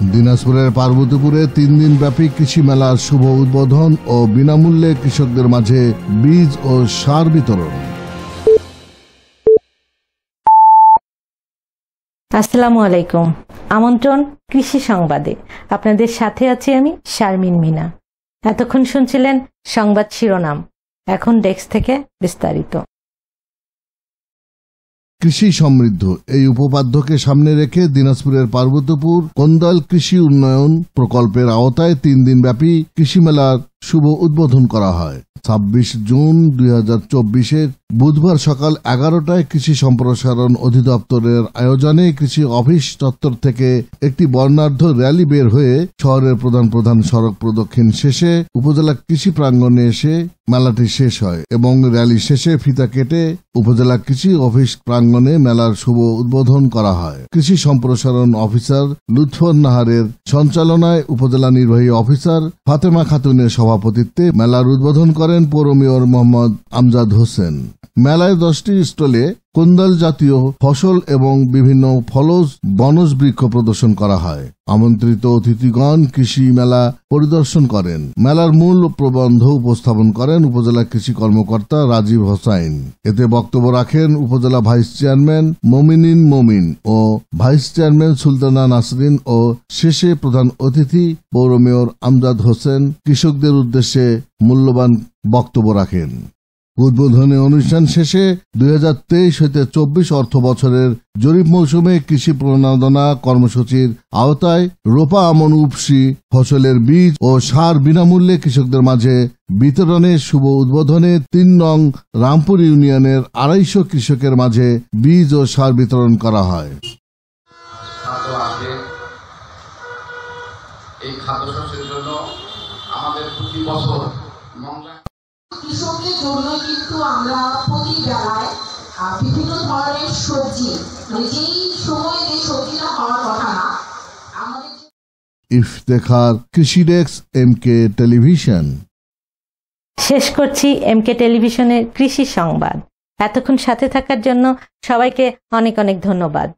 দিনাজপুরের পার্বতীপুরে 3 দিন ব্যাপী কৃষি মেলার শুভ উদ্বোধন ও বিনামূল্যে কৃষকদের মাঝে বীজ ও সার বিতরণ। আসসালামু আলাইকুম। আমন্ত্রণ কৃষি সংবাদে। আপনাদের সাথে আছি আমি শারমিন মিনা। এতক্ষণ শুনছিলেন সংবাদ শিরোনাম, এখন ডেস্ক থেকে বিস্তারিত। কৃষি সমৃদ্ধ এই উপপাদ্যকে সামনে রেখে দিনাজপুরের পার্বতীপুর কোন্দাল কৃষি উন্নয়ন প্রকল্পের আওতায় 3 দিন ব্যাপী কৃষি মেলার শুভ উদ্বোধন করা হয়। 26 জুন 2024 বুধবার সকাল 11টায় কৃষি সম্প্রসারণ অধিদপ্তরের আয়োজনে কৃষি অফিস চত্বর থেকে একটি বর্ণাঢ্য র্যালি বের হয়ে শহরের প্রধান সড়ক প্রদক্ষিণ শেষে উপজেলা কৃষি প্রাঙ্গণে এসে মেলাটি শেষ হয় এবং র্যালি শেষে ফিতা কেটে উপজেলা কৃষি অফিস প্রাঙ্গণে মেলার শুভ উদ্বোধন করা হয়। কৃষি সম্প্রসারণ অফিসার লুৎফর নাহারের সঞ্চালনায় উপজেলা নির্বাহী অফিসার ফাতেমা খাতুনের সভাপতিত্বে মেলার উদ্বোধন করেন পৌর মেয়র মোহাম্মদ আমজাদ হোসেন। মেলায় 10টি স্টলে কোন্দাল জাতীয় ফসল এবং বিভিন্ন ফলজ বনজ বৃক্ষ প্রদর্শন করা হয়। আমন্ত্রিত অতিথিগণ কৃষি মেলা পরিদর্শন করেন। মেলার মূল প্রবন্ধ উপস্থাপন করেন উপজেলা কৃষি কর্মকর্তা রাজীব হোসাইন। এতে বক্তব্য রাখেন উপজেলা ভাইস চেয়ারম্যান মমিনিন মমিন ও ভাইস চেয়ারম্যান সুলতানা নাসরিন ও শেষে প্রধান অতিথি পৌর মেয়র আমজাদ হোসেন কৃষকদের উদ্দেশ্যে মূল্যবান বক্তব্য রাখেন। উদ্বোধনী অনুষ্ঠান শেষে 2023-24 অর্থ বছরের জরিপ মৌসুমে কৃষি প্রণোদনা কর্মসূচির আওতায় রোপা আমন উপসি ফসলের বীজ ও সার বিনামূল্যে কৃষকদের মাঝে বিতরণের শুভ উদ্বোধনে 3 নং রামপুর ইউনিয়নের 250 কৃষকের মাঝে বীজ ও সার বিতরণ করা হয়। এই খাদ্যশস্যের জন্য আমাদের প্রতি বছর কৃষকদের জন্য কিন্তু আমরা প্রতি বেলায় বিভিন্ন ধরনের সবজি, যেই সময় যে সবজিটা হওয়ার কথা না, আমাদের ইফতেখার, কৃষি ডেস্ক, এমকে টেলিভিশন। শেষ করছি এমকে টেলিভিশনের কৃষি সংবাদ। এতক্ষণ সাথে থাকার জন্য সবাইকে অনেক অনেক ধন্যবাদ।